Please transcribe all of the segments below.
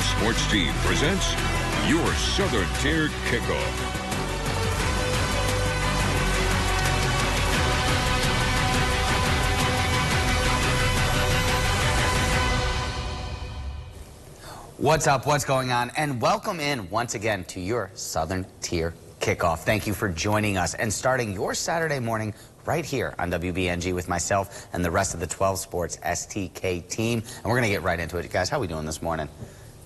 Sports Team presents your Southern Tier Kickoff. What's up? What's going on? And welcome in once again to your Southern Tier Kickoff. Thank you for joining us and starting your Saturday morning right here on WBNG with myself and the rest of the 12 Sports STK team. And we're going to get right into it. Guys, how are we doing this morning?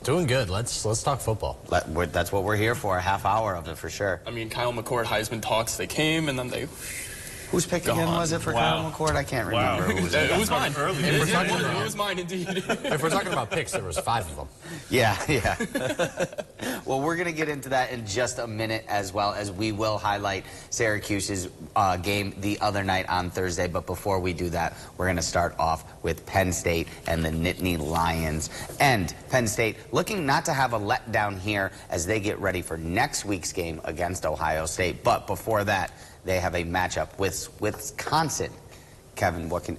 Doing good. Let's talk football. That's what we're here for, a half hour of it for sure. I mean, Kyle McCord, Heisman talks, they came and then they... Whose pick again was it for Kyle McCord? I can't remember. Who was it? It was mine. It was mine, indeed. If we're talking about picks, there was 5 of them. Yeah. Well, we're going to get into that in just a minute, as well as we will highlight Syracuse's game the other night on Thursday. But before we do that, we're going to start off with Penn State and the Nittany Lions. And Penn State looking not to have a letdown here as they get ready for next week's game against Ohio State. But before that, they have a matchup with Wisconsin. Kyle, what can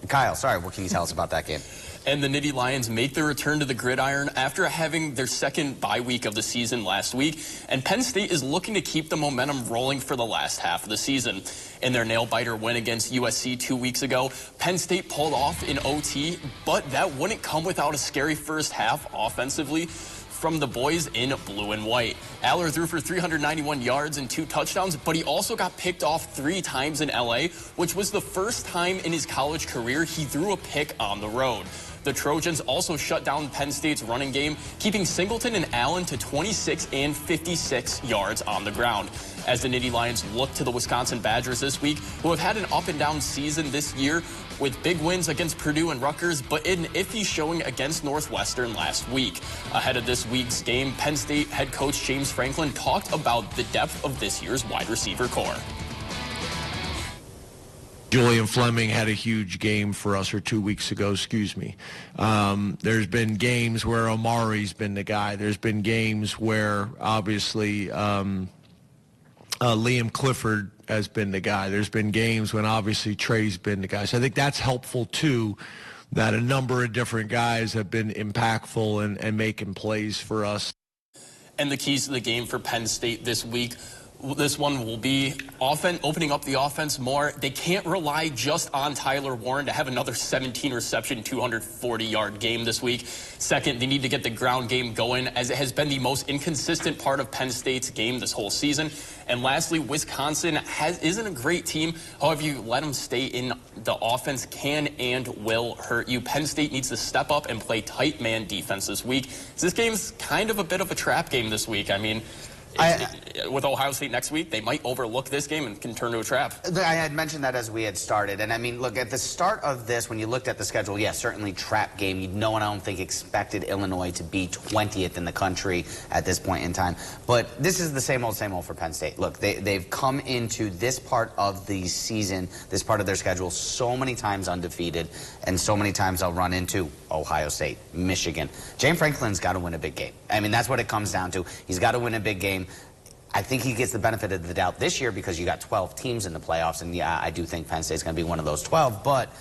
you tell us about that game? And the Nittany Lions make their return to the gridiron after having their second bye week of the season last week. And Penn State is looking to keep the momentum rolling for the last half of the season. In their nail-biter win against USC 2 weeks ago, Penn State pulled off in OT, but that wouldn't come without a scary first half offensively from the boys in blue and white. Aller threw for 391 yards and 2 touchdowns, but he also got picked off 3 times in LA, which was the first time in his college career he threw a pick on the road. The Trojans also shut down Penn State's running game, keeping Singleton and Allen to 26 and 56 yards on the ground. As the Nittany Lions look to the Wisconsin Badgers this week, who have had an up-and-down season this year with big wins against Purdue and Rutgers, but an iffy showing against Northwestern last week. Ahead of this week's game, Penn State head coach James Franklin talked about the depth of this year's wide receiver core. Julian Fleming had a huge game for us, or 2 weeks ago, excuse me. There's been games where Omari's been the guy. There's been games where, obviously, Liam Clifford has been the guy. There's been games when, obviously, Trey's been the guy. So I think that's helpful, too, that a number of different guys have been impactful and making plays for us. And the keys to the game for Penn State this week, this one will be opening up the offense more. They can't rely just on Tyler Warren to have another 17-reception, 240-yard game this week. Second, they need to get the ground game going, as it has been the most inconsistent part of Penn State's game this whole season. And lastly, Wisconsin isn't a great team. However, you let them stay in, the offense can and will hurt you. Penn State needs to step up and play tight man defense this week. This game's kind of a bit of a trap game this week. I mean, with Ohio State next week, they might overlook this game and can turn to a trap. I had mentioned that as we had started. And I mean, look, at the start of this, when you looked at the schedule, yes, certainly trap game. No one, I don't think, expected Illinois to be 20th in the country at this point in time. But this is the same old for Penn State. Look, they've come into this part of the season, this part of their schedule, so many times undefeated, and so many times they'll run into Ohio State, Michigan. James Franklin's got to win a big game. I mean, that's what it comes down to. He's got to win a big game. I think he gets the benefit of the doubt this year because you got 12 teams in the playoffs, and yeah, I do think Penn State's going to be one of those 12, but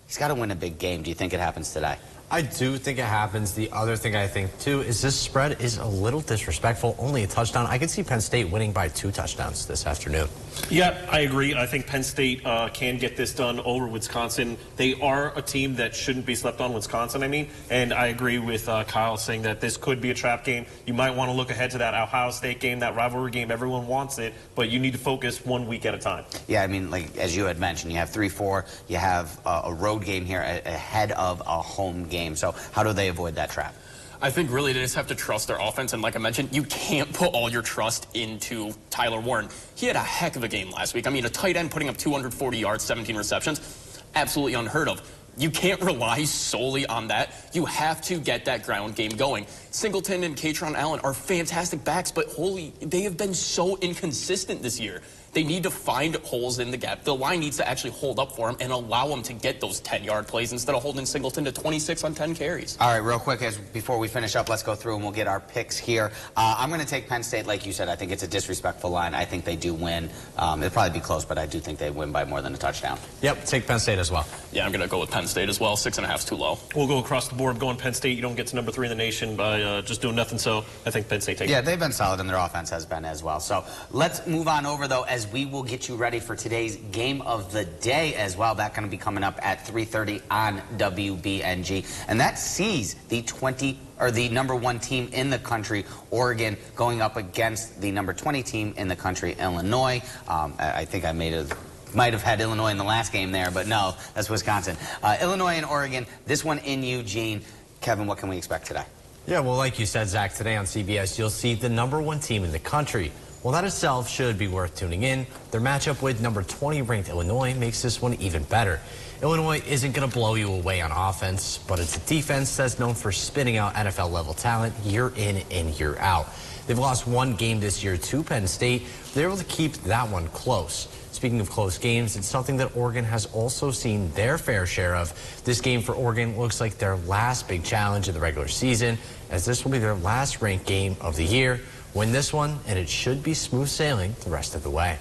he's got to win a big game. Do you think it happens today? I do think it happens. The other thing I think, too, is this spread is a little disrespectful. Only a touchdown. I could see Penn State winning by 2 touchdowns this afternoon. Yeah, I agree. I think Penn State can get this done over Wisconsin. They are a team that shouldn't be slept on, Wisconsin, I mean. And I agree with Kyle saying that this could be a trap game. You might want to look ahead to that Ohio State game, that rivalry game. Everyone wants it, but you need to focus 1 week at a time. Yeah, I mean, like, as you had mentioned, you have 3-4. You have a road game here ahead of a home game. So how do they avoid that trap? I think really they just have to trust their offense. And like I mentioned, you can't put all your trust into Tyler Warren. He had a heck of a game last week. I mean, a tight end putting up 240 yards, 17 receptions, absolutely unheard of. You can't rely solely on that. You have to get that ground game going. Singleton and Katron Allen are fantastic backs, but holy, they have been so inconsistent this year. They need to find holes in the gap. The line needs to actually hold up for them and allow them to get those 10-yard plays instead of holding Singleton to 26 on 10 carries. All right, real quick, before we finish up, let's go through and we'll get our picks here. I'm going to take Penn State, like you said. I think it's a disrespectful line. I think they do win. It'll probably be close, but I do think they win by more than a touchdown. Yep, take Penn State as well. Yeah, I'm going to go with Penn State as well. 6.5 is too low. We'll go across the board. Going Penn State. You don't get to number 3 in the nation by just doing nothing. So I think Penn State takes it. Yeah, they've been solid, and their offense has been as well. So let's move on over, though, as we will get you ready for today's game of the day as well. That's going to be coming up at 3:30 on WBNG, and that sees the number 1 team in the country, Oregon, going up against the number 20 team in the country, Illinois. I think I might have had Illinois in the last game there, but no, that's Wisconsin. Illinois and Oregon, this one in Eugene. Kevin, what can we expect today? Yeah, well, like you said, Zach, today on CBS, you'll see the number 1 team in the country. Well, that itself should be worth tuning in. Their matchup with number 20 ranked Illinois makes this one even better. Illinois isn't going to blow you away on offense, but it's a defense that's known for spitting out NFL-level talent year in and year out. They've lost 1 game this year to Penn State. They're able to keep that one close. Speaking of close games, it's something that Oregon has also seen their fair share of. This game for Oregon looks like their last big challenge of the regular season, as this will be their last ranked game of the year. Win this one, and it should be smooth sailing the rest of the way.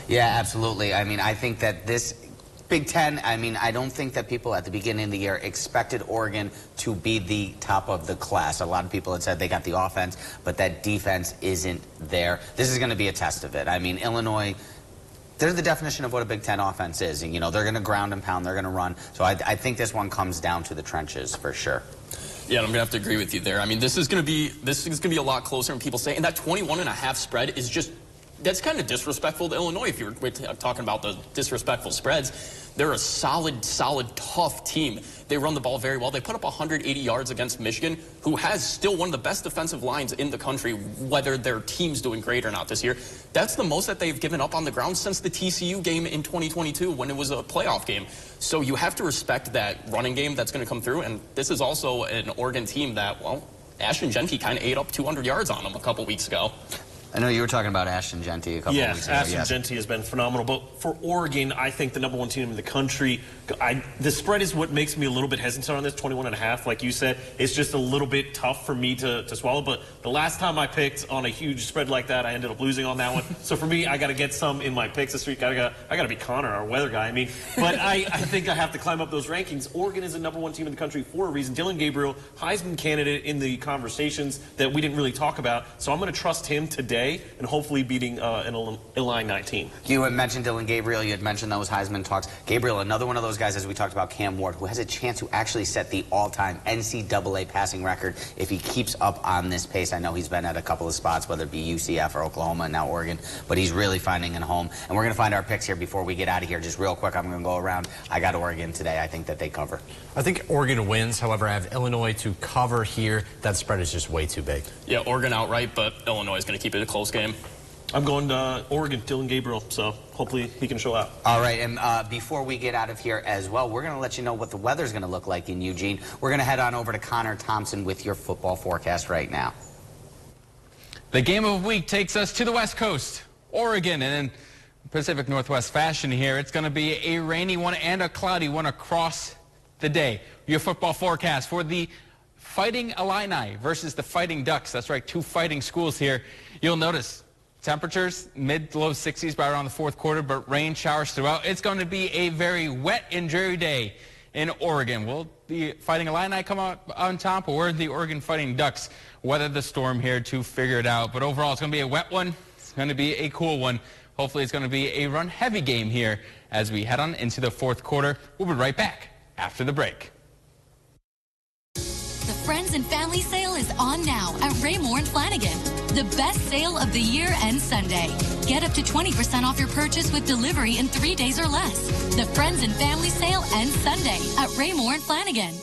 Yeah, absolutely. I mean, I think that this Big Ten, I mean, I don't think that people at the beginning of the year expected Oregon to be the top of the class. A lot of people had said they got the offense, but that defense isn't there. This is going to be a test of it. I mean, Illinois, they're the definition of what a Big Ten offense is. And, you know, they're going to ground and pound, they're going to run. So I think this one comes down to the trenches for sure. Yeah, I'm going to have to agree with you there. I mean, this is going to be a lot closer than people say. And that 21.5 spread is just, that's kind of disrespectful to Illinois if you're talking about the disrespectful spreads. They're a solid, tough team. They run the ball very well. They put up 180 yards against Michigan, who has still one of the best defensive lines in the country, whether their team's doing great or not this year. That's the most that they've given up on the ground since the TCU game in 2022 when it was a playoff game. So you have to respect that running game that's going to come through. And this is also an Oregon team that, well, Ashton Jeanty kind of ate up 200 yards on them a couple weeks ago. I know you were talking about Ashton Jeanty a couple of weeks ago. Ashton Jeanty has been phenomenal. But for Oregon, I think the number 1 team in the country, the spread is what makes me a little bit hesitant on this, 21.5. Like you said, it's just a little bit tough for me to swallow. But the last time I picked on a huge spread like that, I ended up losing on that one. So for me, I got to get some in my picks this week. I got to be Connor, our weather guy. I mean, but I think I have to climb up those rankings. Oregon is the number 1 team in the country for a reason. Dylan Gabriel, Heisman candidate in the conversations that we didn't really talk about. So I'm going to trust him today and hopefully beating an Illini 19. You had mentioned Dylan Gabriel. You had mentioned those Heisman talks. Gabriel, another one of those guys, as we talked about, Cam Ward, who has a chance to actually set the all-time NCAA passing record if he keeps up on this pace. I know he's been at a couple of spots, whether it be UCF or Oklahoma and now Oregon, but he's really finding a home. And we're going to find our picks here before we get out of here. Just real quick, I'm going to go around. I got Oregon today. I think that they cover. I think Oregon wins. However, I have Illinois to cover here. That spread is just way too big. Yeah, Oregon outright, but Illinois is going to keep it a close game. I'm going to Oregon, Dylan Gabriel, so hopefully he can show out. All right, and before we get out of here as well, we're going to let you know what the weather's going to look like in Eugene. We're going to head on over to Connor Thompson with your football forecast right now. The game of the week takes us to the West Coast, Oregon, and in Pacific Northwest fashion here, it's going to be a rainy one and a cloudy one across the day. Your football forecast for the Fighting Illini versus the Fighting Ducks. That's right, 2 fighting schools here. You'll notice temperatures mid to low 60s by around the 4th quarter, but rain showers throughout. It's going to be a very wet and dreary day in Oregon. Will the Fighting Illini come out on top, or the Oregon Fighting Ducks weather the storm here to figure it out? But overall, it's going to be a wet one. It's going to be a cool one. Hopefully, it's going to be a run-heavy game here as we head on into the 4th quarter. We'll be right back after the break. The Friends and Family Sale is on now at Raymore and Flanagan. The best sale of the year ends Sunday. Get up to 20% off your purchase with delivery in 3 days or less. The Friends and Family Sale ends Sunday at Raymore and Flanagan.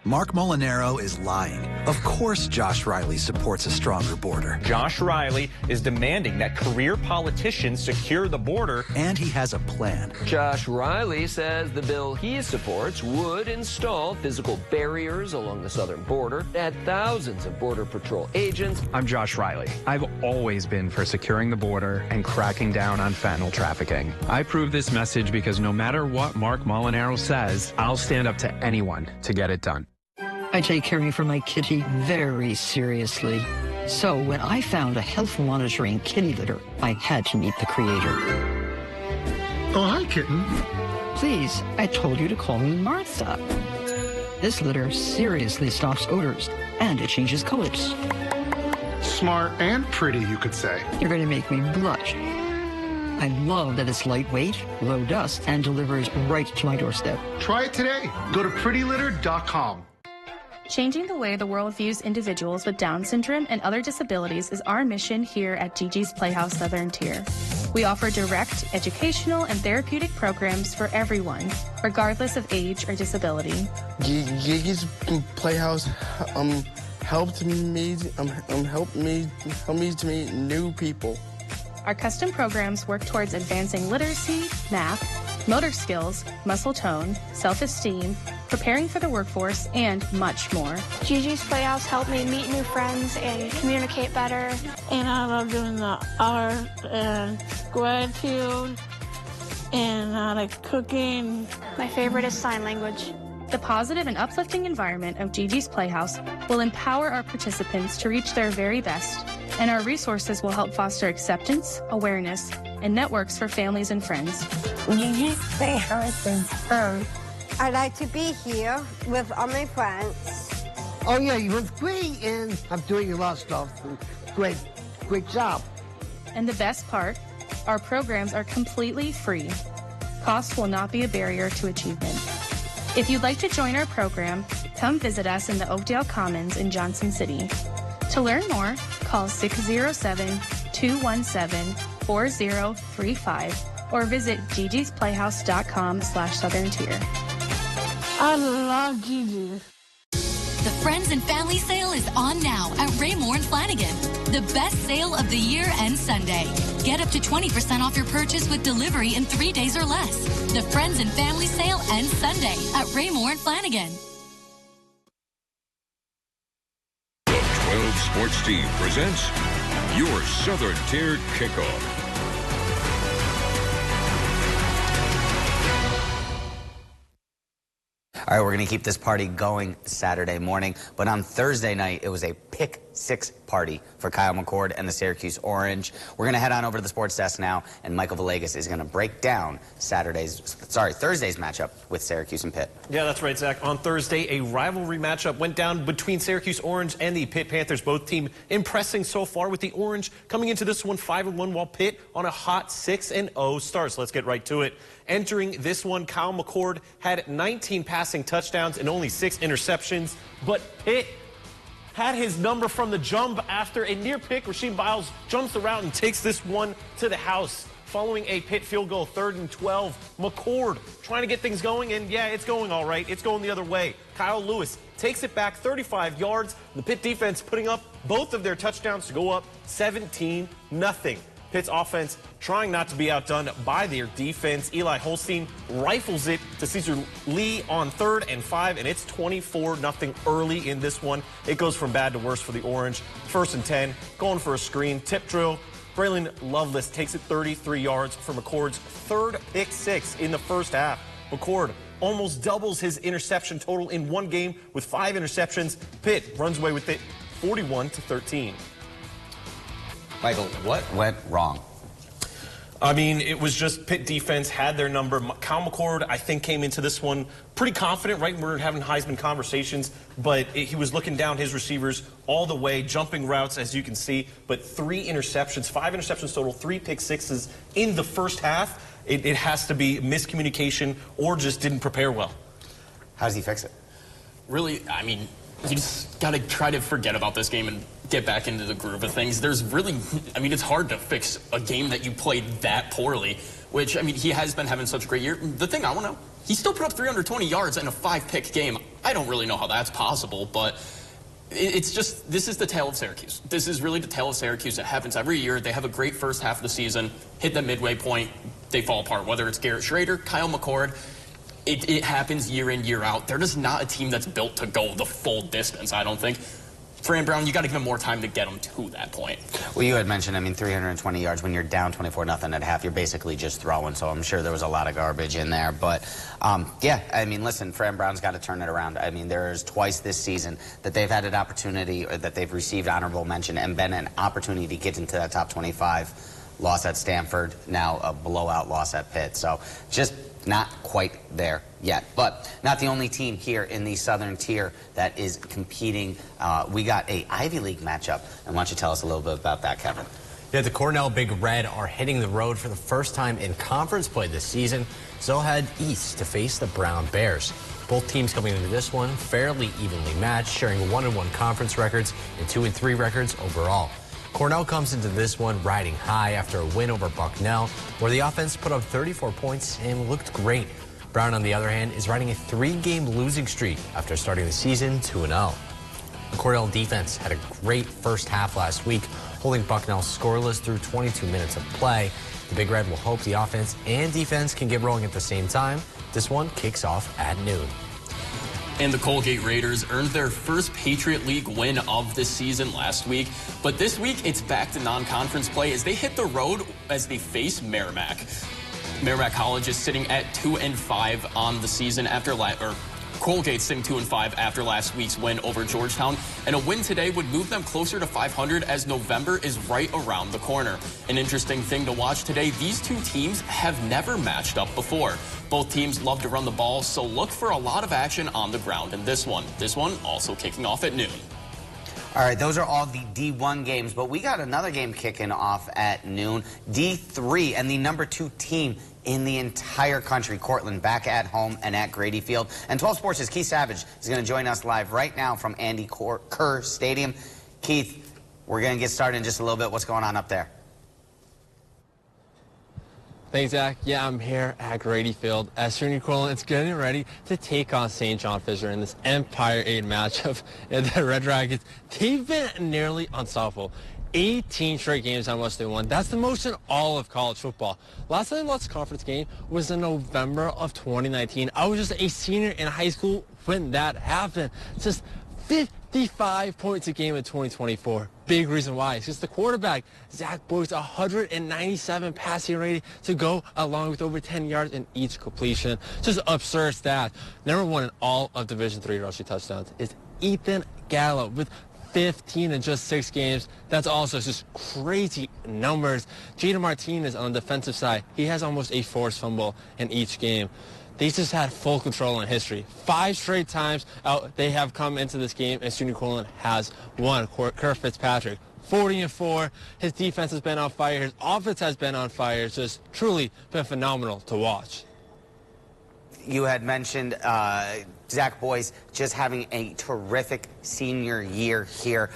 Mark Molinaro is lying. Of course Josh Riley supports a stronger border. Josh Riley is demanding that career politicians secure the border. And he has a plan. Josh Riley says the bill he supports would install physical barriers along the southern border, add thousands of Border Patrol agents. I'm Josh Riley. I've always been for securing the border and cracking down on fentanyl trafficking. I approve this message because no matter what Mark Molinaro says, I'll stand up to anyone to get it done. I take caring for my kitty very seriously. So when I found a health monitoring kitty litter, I had to meet the creator. Oh, hi, kitten. Please, I told you to call me Martha. This litter seriously stops odors, and it changes colors. Smart and pretty, you could say. You're going to make me blush. I love that it's lightweight, low dust, and delivers right to my doorstep. Try it today. Go to prettylitter.com. Changing the way the world views individuals with Down syndrome and other disabilities is our mission here at Gigi's Playhouse Southern Tier. We offer direct, educational, and therapeutic programs for everyone, regardless of age or disability. Gigi's Playhouse helped me to meet new people. Our custom programs work towards advancing literacy, math, motor skills, muscle tone, self-esteem, preparing for the workforce, and much more. Gigi's Playhouse helped me meet new friends and communicate better. And I love doing the art and gratitude and like cooking. My favorite is sign language. The positive and uplifting environment of Gigi's Playhouse will empower our participants to reach their very best, and our resources will help foster acceptance, awareness, and networks for families and friends. Gigi's Playhouse is fun. I like to be here with all my friends. Oh yeah, it was great, and I'm doing a lot of stuff. Great job. And the best part, our programs are completely free. Cost will not be a barrier to achievement. If you'd like to join our program, come visit us in the Oakdale Commons in Johnson City. To learn more, call 607-217-4035 or visit gigisplayhouse.com/Southern Tier. I love Gigi. The Friends and Family Sale is on now at Raymore and Flanagan. The best sale of the year and Sunday. Get up to 20% off your purchase with delivery in 3 days or less. The Friends and Family Sale ends Sunday at Raymore and Flanagan. 12 Sports Team presents your Southern Tier Kickoff. All right, we're going to keep this party going Saturday morning, but on Thursday night, it was a pick six party for Kyle McCord and the Syracuse Orange. We're going to head on over to the sports desk now, and Michael Villegas is going to break down Thursday's matchup with Syracuse and Pitt. Yeah, that's right, Zach. On Thursday, a rivalry matchup went down between Syracuse Orange and the Pitt Panthers. Both teams impressing so far, with the Orange coming into this one 5-1, while Pitt on a hot 6-0 start. So let's get right to it. Entering this one, Kyle McCord had 19 passing touchdowns and only 6 interceptions, but Pitt had his number from the jump after a near pick. Rasheed Biles jumps the route and takes this one to the house. Following a Pitt field goal, 3rd and 12, McCord trying to get things going, and yeah, it's going all right. It's going the other way. Kyle Lewis takes it back 35 yards. The Pitt defense putting up both of their touchdowns to go up 17-0. Pitt's offense trying not to be outdone by their defense. Eli Holstein rifles it to Caesar Lee on 3rd and 5, and it's 24-0 early in this one. It goes from bad to worse for the Orange. 1st and 10, going for a screen, tip drill. Braylon Lovelace takes it 33 yards for McCord's 3rd pick 6 in the first half. McCord almost doubles his interception total in one game with 5 interceptions. Pitt runs away with it 41-13. Michael, what went wrong? I mean, it was just Pitt defense had their number. Kyle McCord, I think, came into this one pretty confident, right? We're having Heisman conversations, but he was looking down his receivers all the way, jumping routes, as you can see. But 3 interceptions, 5 interceptions total, 3 pick sixes in the first half. It has to be miscommunication or just didn't prepare well. How does he fix it? Really, I mean, you just got to try to forget about this game and get back into the groove of things. There's really, I mean, it's hard to fix a game that you played that poorly, which, I mean, he has been having such a great year. The thing I want to know, he still put up 320 yards in a 5-pick game. I don't really know how that's possible, but It's just, this is the tale of Syracuse. This is really the tale of Syracuse. It happens every year. They have a great first half of the season, hit the midway point, they fall apart. Whether it's Garrett Schrader, Kyle McCord, it happens year in, year out. They're just not a team that's built to go the full distance, I don't think. Fran Brown, you got to give him more time to get them to that point. Well, you had mentioned, I mean, 320 yards when you're down 24-0 at half, you're basically just throwing. So I'm sure there was a lot of garbage in there. But, yeah, I mean, listen, Fran Brown's got to turn it around. I mean, there's twice this season that they've had an opportunity or that they've received honorable mention and been an opportunity to get into that top 25. Loss at Stanford, now a blowout loss at Pitt. So just not quite there yet. But not the only team here in the Southern Tier that is competing. We got a Ivy League matchup. And why don't you tell us a little bit about that, Kevin? Yeah, the Cornell Big Red are hitting the road for the first time in conference play this season. So they'll head east to face the Brown Bears. Both teams coming into this one fairly evenly matched, sharing 1-1 conference records and 2-3 records overall. Cornell comes into this one riding high after a win over Bucknell, where the offense put up 34 points and looked great. Brown, on the other hand, is riding a 3-game losing streak after starting the season 2-0. The Cornell defense had a great first half last week, holding Bucknell scoreless through 22 minutes of play. The Big Red will hope the offense and defense can get rolling at the same time. This one kicks off at noon. And the Colgate Raiders earned their first Patriot League win of the season last week. But this week, it's back to non-conference play as they hit the road as they face Merrimack. Merrimack College is sitting at 2-5 on the season after Colgate sitting 2-5 after last week's win over Georgetown, and a win today would move them closer to 500 as November is right around the corner. An interesting thing to watch today, these two teams have never matched up before. Both teams love to run the ball, so look for a lot of action on the ground in this one. This one also kicking off at noon. All right, those are all the D1 games, but we got another game kicking off at noon. D3 and the number 2 team in the entire country, Cortland, back at home and at Grady Field. And 12 Sports' Keith Savage is going to join us live right now from Andy Kerr Stadium. Keith, we're going to get started in just a little bit. What's going on up there? Thanks, Zach. Yeah, I'm here at Grady Field at SUNY Cortland. It's getting ready to take on St. John Fisher in this Empire 8 matchup. And the Red Dragons, they've been nearly unstoppable. 18 straight games on which they won. That's the most in all of college football. Last time they lost a conference game was in November of 2019. I was just a senior in high school when that happened. Just 55 points a game in 2024. Big reason why. It's just the quarterback, Zach Boyce, 197 passing rating to go along with over 10 yards in each completion. Just absurd stat. Number 1 in all of Division III rushing touchdowns is Ethan Gallo with 15 in just 6 games. That's also just crazy numbers. Jaden Martinez on the defensive side, he has almost a forced fumble in each game. They just had full control in history. 5 straight times they have come into this game, and SUNY Cortland has won. Kerr Fitzpatrick, 40-4. His defense has been on fire. His offense has been on fire. It's just truly been phenomenal to watch. You had mentioned Zach Boyce just having a terrific senior year here.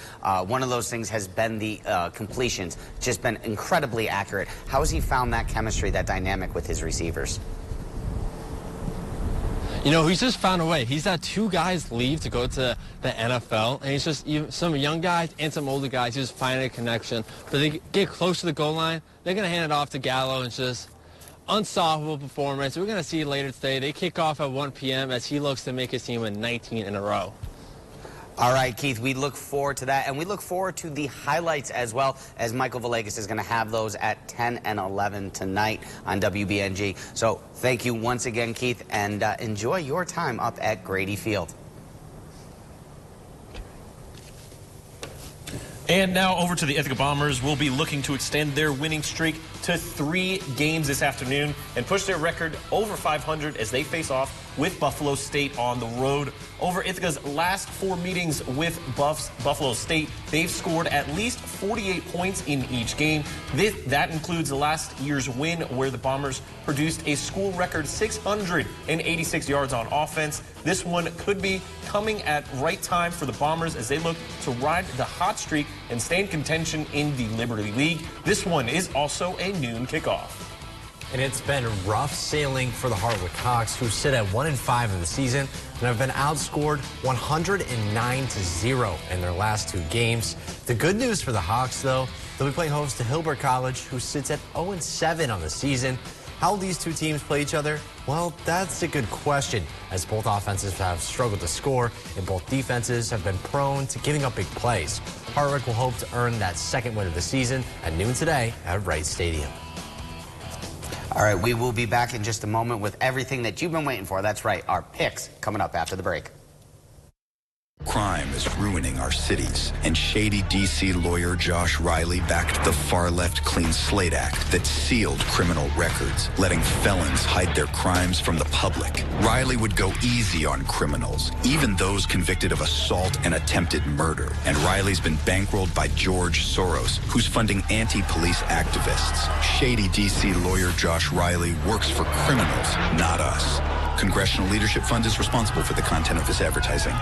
One of those things has been the completions, just been incredibly accurate. How has he found that chemistry, that dynamic with his receivers? You know, he's just found a way. He's had 2 guys leave to go to the NFL, and he's just some young guys and some older guys just finding a connection. But they get close to the goal line, they're going to hand it off to Gallo, and it's just unstoppable performance. We're going to see later today. They kick off at 1 p.m. as he looks to make his team win 19 in a row. All right, Keith, we look forward to that, and we look forward to the highlights as well, as Michael Villegas is going to have those at 10 and 11 tonight on WBNG. So thank you once again, Keith, and enjoy your time up at Grady Field. And now over to the Ithaca Bombers. Will be looking to extend their winning streak to 3 games this afternoon and push their record over 500 as they face off with Buffalo State on the road. Over Ithaca's last 4 meetings with Buffalo State, they've scored at least 48 points in each game. That includes the last year's win where the Bombers produced a school record 686 yards on offense. This one could be coming at right time for the Bombers as they look to ride the hot streak and stay in contention in the Liberty League. This one is also a noon kickoff. And it's been rough sailing for the Hartwick Hawks, who sit at 1-5 in the season and have been outscored 109-0 in their last 2 games. The good news for the Hawks, though, they'll be playing host to Hilbert College, who sits at 0-7 on the season. How will these 2 teams play each other? Well, that's a good question, as both offenses have struggled to score and both defenses have been prone to giving up big plays. Hartwick will hope to earn that 2nd win of the season at noon today at Wright Stadium. All right, we will be back in just a moment with everything that you've been waiting for. That's right, our picks coming up after the break. Crime is ruining our cities, and shady D.C. lawyer Josh Riley backed the far-left Clean Slate Act that sealed criminal records, letting felons hide their crimes from the public. Riley would go easy on criminals, even those convicted of assault and attempted murder. And Riley's been bankrolled by George Soros, who's funding anti-police activists. Shady D.C. lawyer Josh Riley works for criminals, not us. Congressional Leadership Fund is responsible for the content of this advertising.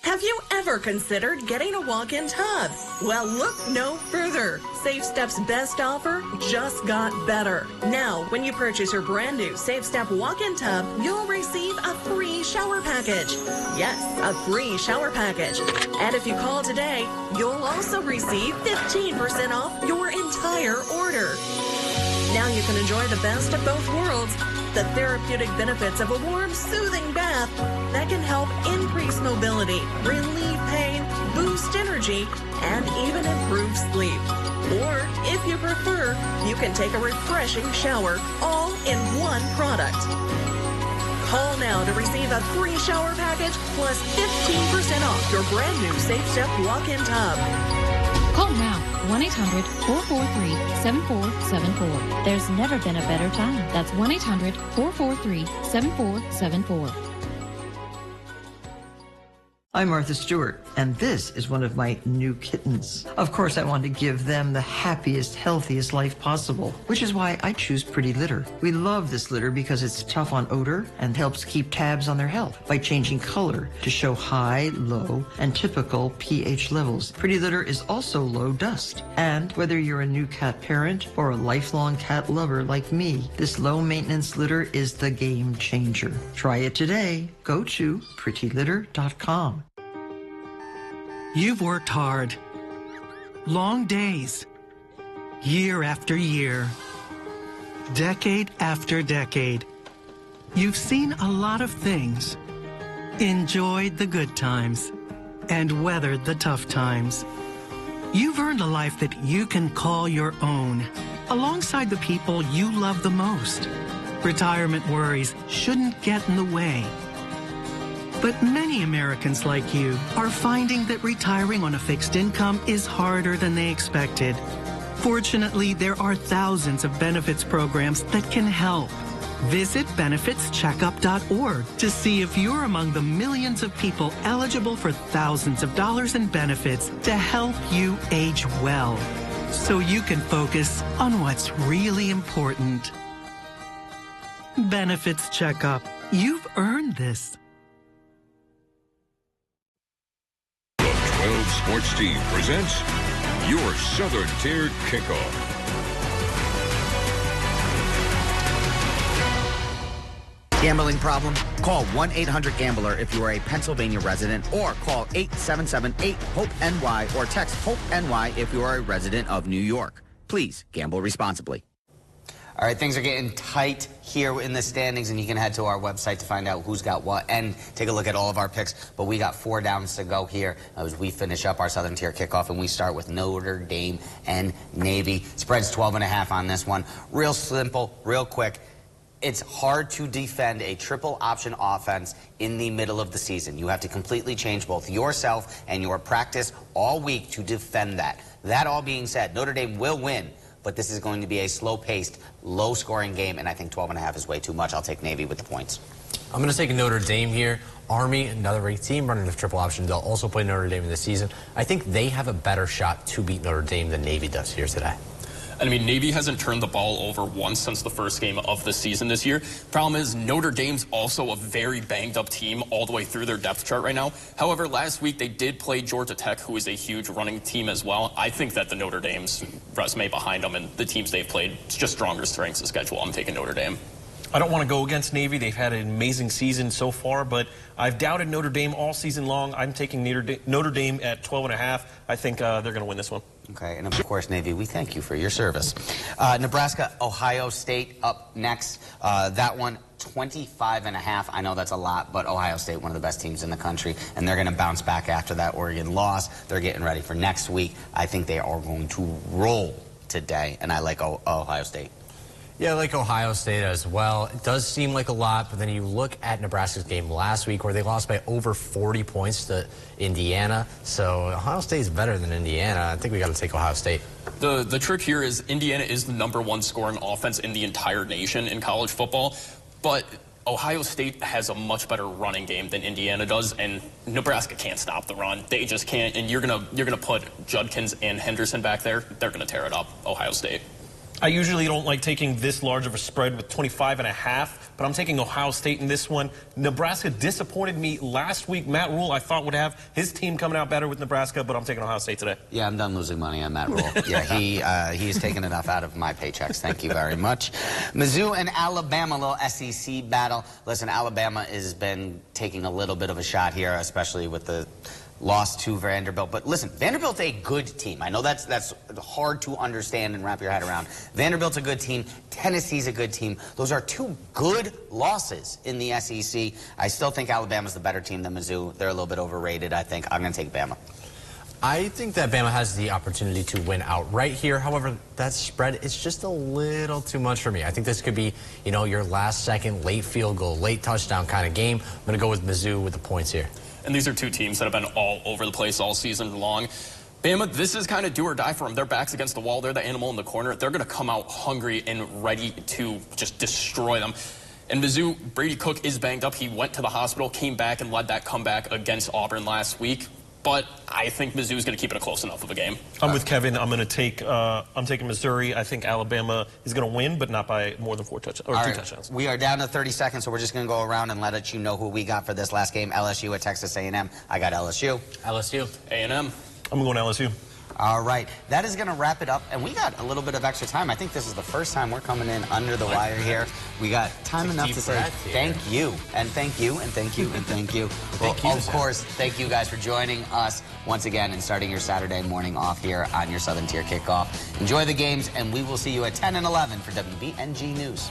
Have you ever considered getting a walk-in tub? Well, look no further. Safe Step's best offer just got better. Now, when you purchase your brand new Safe Step walk-in tub, you'll receive a free shower package. Yes, a free shower package. And if you call today, you'll also receive 15% off your entire order. Now you can enjoy the best of both worlds. The therapeutic benefits of a warm, soothing bath that can help increase mobility, relieve pain, boost energy, and even improve sleep. Or, if you prefer, you can take a refreshing shower, all in one product. Call now to receive a free shower package plus 15% off your brand new Safe Step walk-in tub. Call now, 1-800-443-7474. There's never been a better time. That's 1-800-443-7474. I'm Martha Stewart, and this is one of my new kittens. Of course, I want to give them the happiest, healthiest life possible, which is why I choose Pretty Litter. We love this litter because it's tough on odor and helps keep tabs on their health by changing color to show high, low, and typical pH levels. Pretty Litter is also low dust. And whether you're a new cat parent or a lifelong cat lover like me, this low-maintenance litter is the game changer. Try it today. Go to prettylitter.com. You've worked hard. Long days. Year after year. Decade after decade. You've seen a lot of things. Enjoyed the good times. And weathered the tough times. You've earned a life that you can call your own, alongside the people you love the most. Retirement worries shouldn't get in the way. But many Americans like you are finding that retiring on a fixed income is harder than they expected. Fortunately, there are thousands of benefits programs that can help. Visit benefitscheckup.org to see if you're among the millions of people eligible for thousands of dollars in benefits to help you age well, so you can focus on what's really important. Benefits Checkup. You've earned this. 12 Sports Team presents your Southern Tier Kickoff. Gambling problem? Call 1-800-GAMBLER if you are a Pennsylvania resident, or call 877-8-HOPE-NY or text HOPE-NY if you are a resident of New York. Please gamble responsibly. All right, things are getting tight here in the standings, and you can head to our website to find out who's got what and take a look at all of our picks. But we got 4 downs to go here as we finish up our Southern Tier Kickoff, and we start with Notre Dame and Navy. Spread's 12.5 on this one. Real simple, real quick. It's hard to defend a triple option offense in the middle of the season. You have to completely change both yourself and your practice all week to defend that. That all being said, Notre Dame will win, but this is going to be a slow-paced, low-scoring game, and I think 12.5 is way too much. I'll take Navy with the points. I'm going to take Notre Dame here. Army, another ranked team, running the triple option. They'll also play Notre Dame in the season. I think they have a better shot to beat Notre Dame than Navy does here today. I mean, Navy hasn't turned the ball over once since the first game of the season this year. Problem is, Notre Dame's also a very banged-up team all the way through their depth chart right now. However, last week they did play Georgia Tech, who is a huge running team as well. I think that the Notre Dame's resume behind them and the teams they've played, it's just stronger strengths of schedule. I'm taking Notre Dame. I don't want to go against Navy. They've had an amazing season so far, but I've doubted Notre Dame all season long. I'm taking Notre Dame at 12.5. I think they're going to win this one. Okay, and of course, Navy, we thank you for your service. Nebraska, Ohio State up next. That one, 25.5. I know that's a lot, but Ohio State, one of the best teams in the country, and they're going to bounce back after that Oregon loss. They're getting ready for next week. I think they are going to roll today, and I like Ohio State. Yeah, I like Ohio State as well. It does seem like a lot, but then you look at Nebraska's game last week where they lost by over 40 points to Indiana. So Ohio State is better than Indiana. I think we got to take Ohio State. The trick here is Indiana is the #1 scoring offense in the entire nation in college football, but Ohio State has a much better running game than Indiana does, and Nebraska can't stop the run. They just can't, and you're gonna put Judkins and Henderson back there. They're gonna tear it up, Ohio State. I usually don't like taking this large of a spread with 25.5, but I'm taking Ohio State in this one. Nebraska disappointed me last week. Matt Rule, I thought, would have his team coming out better with Nebraska, but I'm taking Ohio State today. Yeah, I'm done losing money on Matt Rule. Yeah, he's taken enough out of my paychecks. Thank you very much. Mizzou and Alabama, little SEC battle. Listen, Alabama has been taking a little bit of a shot here, especially with the lost to Vanderbilt. But listen, Vanderbilt's a good team. I know that's hard to understand and wrap your head around. Vanderbilt's a good team. Tennessee's a good team. Those are two good losses in the SEC. I still think Alabama's the better team than Mizzou. They're a little bit overrated, I think. I'm going to take Bama. I think that Bama has the opportunity to win outright here. However, that spread is just a little too much for me. I think this could be, you know, your last second late field goal, late touchdown kind of game. I'm going to go with Mizzou with the points here. And these are two teams that have been all over the place all season long. Bama, this is kind of do or die for them. Their back's against the wall. They're the animal in the corner. They're going to come out hungry and ready to just destroy them. And Mizzou, Brady Cook is banged up. He went to the hospital, came back, and led that comeback against Auburn last week. But I think Mizzou's going to keep it a close enough of a game. I'm with Kevin. I'm going to take. I'm taking Missouri. I think Alabama is going to win, but not by more than 4 touchdowns or 2 touchdowns. We are down to 30 seconds, so we're just going to go around and let you know who we got for this last game. LSU at Texas A&M. I got LSU. LSU. A&M. I'm going LSU. All right, that is going to wrap it up, and we got a little bit of extra time. I think this is the first time we're coming in under the wire here. We got time enough to say thank you, and thank you, and thank you, and thank you. Well, of course, thank you guys for joining us once again and starting your Saturday morning off here on your Southern Tier Kickoff. Enjoy the games, and we will see you at 10 and 11 for WBNG News.